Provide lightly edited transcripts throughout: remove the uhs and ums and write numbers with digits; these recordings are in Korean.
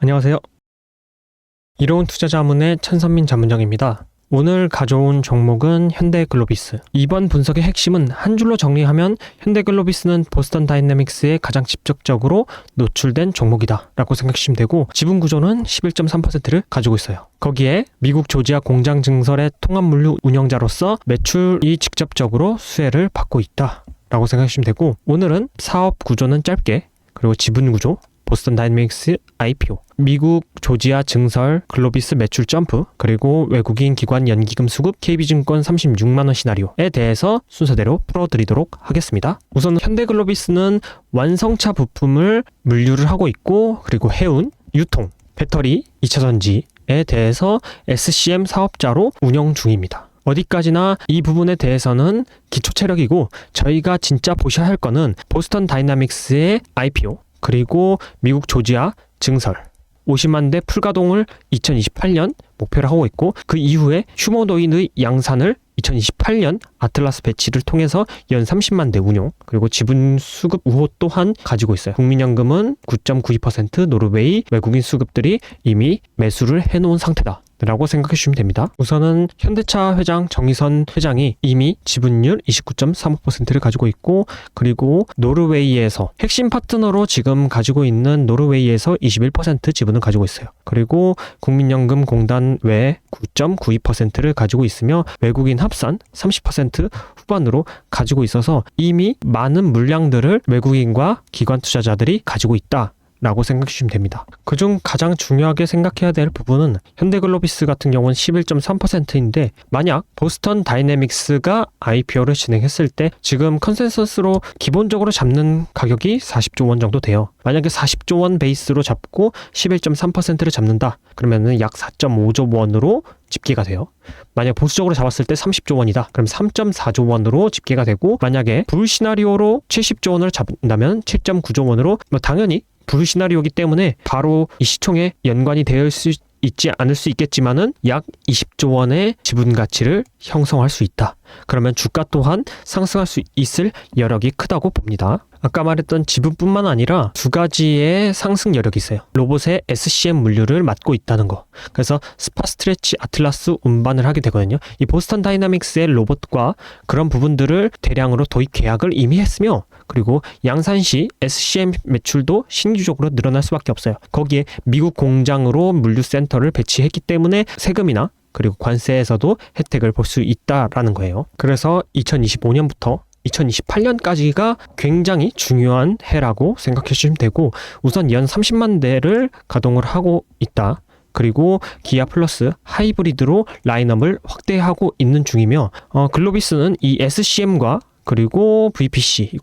안녕하세요. 이로운 투자자문의 천선민 자문장입니다. 오늘 가져온 종목은 현대글로비스. 이번 분석의 핵심은 한 줄로 정리하면 현대글로비스는 보스턴 다이내믹스에 가장 직접적으로 노출된 종목이다 라고 생각하시면 되고, 지분 구조는 11.3%를 가지고 있어요. 거기에 미국 조지아 공장 증설의 통합물류 운영자로서 매출이 직접적으로 수혜를 받고 있다 라고 생각하시면 되고, 오늘은 사업 구조는 짧게, 그리고 지분 구조, 보스턴 다이내믹스 IPO, 미국 조지아 증설, 글로비스 매출 점프, 그리고 외국인 기관 연기금 수급, KB증권 36만원 시나리오에 대해서 순서대로 풀어드리도록 하겠습니다. 우선 현대글로비스는 완성차 부품을 물류를 하고 있고, 그리고 해운, 유통, 배터리, 2차전지에 대해서 SCM 사업자로 운영 중입니다. 어디까지나 이 부분에 대해서는 기초 체력이고, 저희가 진짜 보셔야 할 거는 보스턴 다이내믹스의 IPO, 그리고 미국 조지아 증설 50만 대 풀가동을 2028년 목표로 하고 있고, 그 이후에 휴머노이드의 양산을 2028년 아틀라스 배치를 통해서 연 30만 대 운용, 그리고 지분 수급 우호 또한 가지고 있어요. 국민연금은 9.92%, 노르웨이 외국인 수급들이 이미 매수를 해놓은 상태다 라고 생각해 주시면 됩니다. 우선은 현대차 회장 정의선 회장이 이미 지분율 29.35%를 가지고 있고, 그리고 노르웨이에서 핵심 파트너로 지금 가지고 있는 노르웨이에서 21% 지분을 가지고 있어요. 그리고 국민연금 공단 외 9.92%를 가지고 있으며, 외국인 합산 30% 후반으로 가지고 있어서 이미 많은 물량들을 외국인과 기관 투자자들이 가지고 있다 라고 생각해 주시면 됩니다. 그중 가장 중요하게 생각해야 될 부분은 현대글로비스 같은 경우는 11.3%인데, 만약 보스턴 다이내믹스가 IPO를 진행했을 때 지금 컨센서스로 기본적으로 잡는 가격이 40조 원 정도 돼요. 만약에 40조 원 베이스로 잡고 11.3%를 잡는다 그러면은 약 4.5조 원으로 집계가 돼요. 만약 보수적으로 잡았을 때 30조 원이다 그럼 3.4조 원으로 집계가 되고, 만약에 불 시나리오로 70조 원을 잡는다면 7.9조 원으로, 당연히 불 시나리오이기 때문에 바로 이 시총에 연관이 되어 있지 않을 수 있겠지만은 약 20조 원의 지분 가치를 형성할 수 있다. 그러면 주가 또한 상승할 수 있을 여력이 크다고 봅니다. 아까 말했던 지분뿐만 아니라 두 가지의 상승 여력이 있어요. 로봇의 SCM 물류를 맡고 있다는 거. 그래서 스파스트레치 아틀라스 운반을 하게 되거든요. 이 보스턴 다이내믹스의 로봇과 그런 부분들을 대량으로 도입 계약을 이미 했으며, 그리고 양산 시 SCM 매출도 신규적으로 늘어날 수밖에 없어요. 거기에 미국 공장으로 물류센터를 배치했기 때문에 세금이나 그리고 관세에서도 혜택을 볼 수 있다라는 거예요. 그래서 2025년부터 2028년까지가 굉장히 중요한 해라고 생각해 주시면 되고, 우선 연 30만 대를 가동을 하고 있다. 그리고 기아 플러스 하이브리드로 라인업을 확대하고 있는 중이며, 글로비스는 이 SCM과 그리고 VPC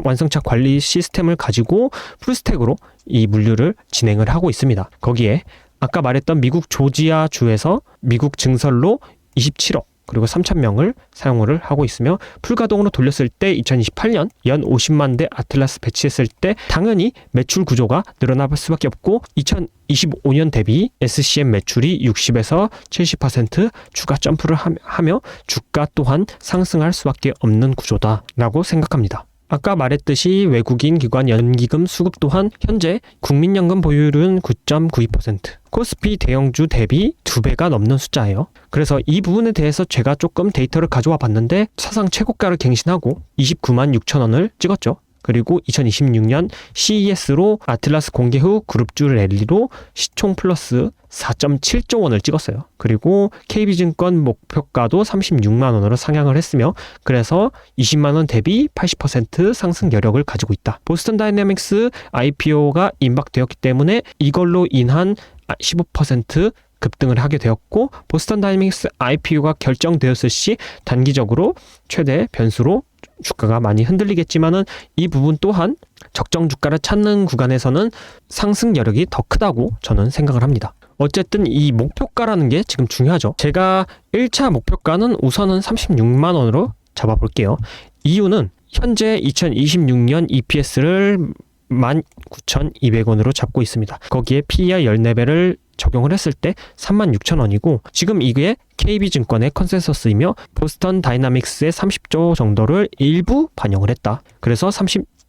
완성차 관리 시스템을 가지고 풀스택으로 이 물류를 진행을 하고 있습니다. 거기에 아까 말했던 미국 조지아 주에서 미국 증설로 27억 그리고 3,000명을 사용을 하고 있으며, 풀가동으로 돌렸을 때 2028년 연 50만 대 아틀라스 배치했을 때 당연히 매출 구조가 늘어날 수밖에 없고, 2025년 대비 SCM 매출이 60에서 70% 주가 점프를 하며 주가 또한 상승할 수밖에 없는 구조다라고 생각합니다. 아까 말했듯이 외국인 기관 연기금 수급 또한 현재 국민연금 보유율은 9.92%, 코스피 대형주 대비 2배가 넘는 숫자예요. 그래서 이 부분에 대해서 제가 조금 데이터를 가져와 봤는데, 사상 최고가를 갱신하고 29만 6천 원을 찍었죠. 그리고 2026년 CES로 아틀라스 공개 후 그룹주 랠리로 시총 플러스 4.7조 원을 찍었어요. 그리고 KB증권 목표가도 36만 원으로 상향을 했으며, 그래서 20만 원 대비 80% 상승 여력을 가지고 있다. 보스턴 다이내믹스 IPO가 임박되었기 때문에 이걸로 인한 15% 급등을 하게 되었고, 보스턴 다이내믹스 IPO가 결정되었을 시 단기적으로 최대 변수로 주가가 많이 흔들리겠지만은, 이 부분 또한 적정 주가를 찾는 구간에서는 상승 여력이 더 크다고 저는 생각을 합니다. 어쨌든 이 목표가라는 게 지금 중요하죠. 제가 1차 목표가는 우선은 36만 원으로 잡아볼게요. 이유는 현재 2026년 EPS를 19,200원으로 잡고 있습니다. 거기에 PER 14배를 적용을 했을 때 36,000원이고, 지금 이게 KB증권의 컨센서스이며 보스턴 다이나믹스의 30조 정도를 일부 반영을 했다. 그래서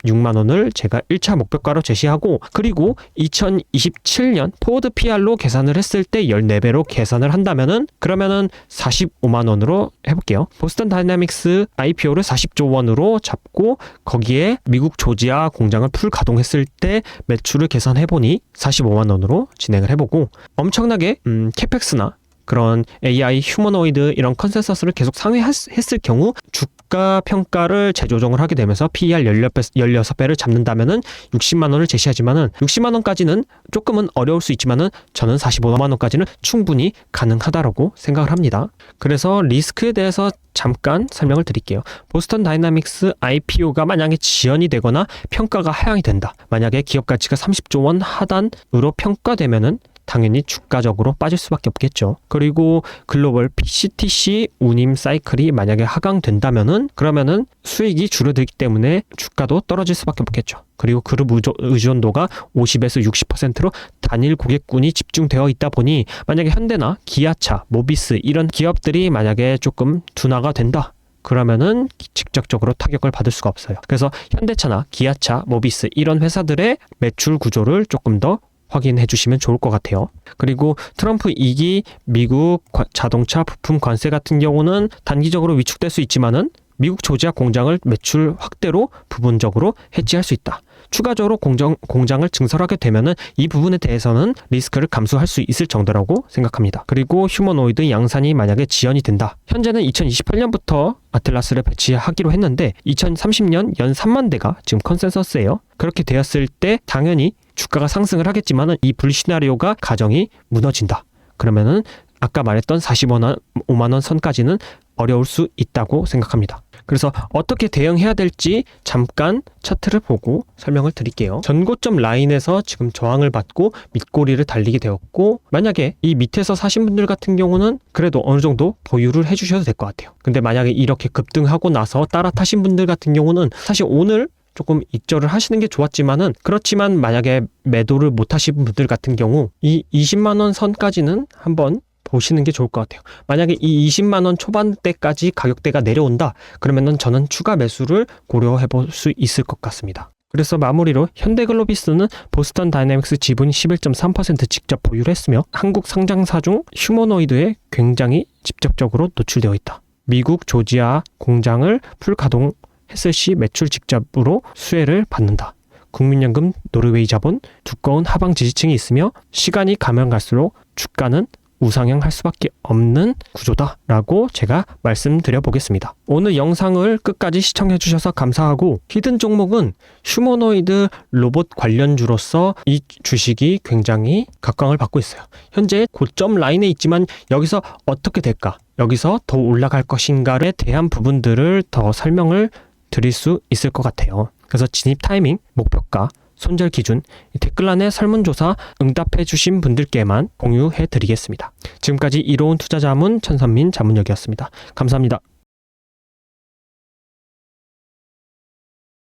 46만 원을 제가 1차 목표가로 제시하고, 그리고 2027년 포워드 PR로 계산을 했을 때 14배로 계산을 한다면은, 그러면은 45만 원으로 해볼게요. 보스턴 다이내믹스 IPO를 40조 원으로 잡고 거기에 미국 조지아 공장을 풀 가동했을 때 매출을 계산해보니 45만 원으로 진행을 해보고, 엄청나게 캐펙스나 그런 AI, 휴머노이드 이런 컨센서스를 계속 상회했을 경우 주가 평가를 재조정을 하게 되면서 PER 16배를 잡는다면은 60만 원을 제시하지만은, 60만 원까지는 조금은 어려울 수 있지만은 저는 45만 원까지는 충분히 가능하다라고 생각을 합니다. 그래서 리스크에 대해서 잠깐 설명을 드릴게요. 보스턴 다이나믹스 IPO가 만약에 지연이 되거나 평가가 하향이 된다. 만약에 기업 가치가 30조 원 하단으로 평가되면은 당연히 주가적으로 빠질 수밖에 없겠죠. 그리고 글로벌 PCTC 운임 사이클이 만약에 하강된다면은, 그러면은 수익이 줄어들기 때문에 주가도 떨어질 수밖에 없겠죠. 그리고 그룹 의존도가 50에서 60%로 단일 고객군이 집중되어 있다 보니, 만약에 현대나 기아차, 모비스 이런 기업들이 만약에 조금 둔화가 된다. 그러면은 직접적으로 타격을 받을 수가 없어요. 그래서 현대차나 기아차, 모비스 이런 회사들의 매출 구조를 조금 더 확인해 주시면 좋을 것 같아요. 그리고 트럼프 2기 미국 자동차 부품 관세 같은 경우는 단기적으로 위축될 수 있지만은 미국 조지아 공장을 매출 확대로 부분적으로 해지할 수 있다. 추가적으로 공장을 증설하게 되면은 이 부분에 대해서는 리스크를 감수할 수 있을 정도라고 생각합니다. 그리고 휴머노이드 양산이 만약에 지연이 된다. 현재는 2028년부터 아틀라스를 배치하기로 했는데 2030년 연 3만 대가 지금 컨센서스예요. 그렇게 되었을 때 당연히 주가가 상승을 하겠지만은 이 불시나리오가 가정이 무너진다. 그러면은 아까 말했던 45만 원 선까지는 어려울 수 있다고 생각합니다. 그래서 어떻게 대응해야 될지 잠깐 차트를 보고 설명을 드릴게요. 전고점 라인에서 지금 저항을 받고 밑꼬리를 달리게 되었고, 만약에 이 밑에서 사신 분들 같은 경우는 그래도 어느 정도 보유를 해주셔도 될 것 같아요. 근데 만약에 이렇게 급등하고 나서 따라 타신 분들 같은 경우는 사실 오늘 조금 익절을 하시는 게 좋았지만은, 그렇지만 만약에 매도를 못 하신 분들 같은 경우 이 20만 원 선까지는 한번 보시는 게 좋을 것 같아요. 만약에 이 20만 원 초반대까지 가격대가 내려온다. 그러면은 저는 추가 매수를 고려해 볼 수 있을 것 같습니다. 그래서 마무리로 현대글로비스는 보스턴 다이내믹스 지분 11.3% 직접 보유를 했으며 한국 상장사 중 휴머노이드에 굉장히 직접적으로 노출되어 있다. 미국 조지아 공장을 풀 가동했을 시 매출 직접으로 수혜를 받는다. 국민연금, 노르웨이 자본, 두꺼운 하방 지지층이 있으며 시간이 가면 갈수록 주가는 우상향할 수밖에 없는 구조다라고 제가 말씀드려 보겠습니다. 오늘 영상을 끝까지 시청해 주셔서 감사하고, 히든 종목은 휴머노이드 로봇 관련주로서 이 주식이 굉장히 각광을 받고 있어요. 현재 고점 라인에 있지만 여기서 어떻게 될까? 여기서 더 올라갈 것인가에 대한 부분들을 더 설명을 드릴 수 있을 것 같아요. 그래서 진입 타이밍, 목표가, 손절 기준, 댓글란에 설문조사 응답해 주신 분들께만 공유해 드리겠습니다. 지금까지 이로운 투자자문 천선민 자문역이었습니다. 감사합니다.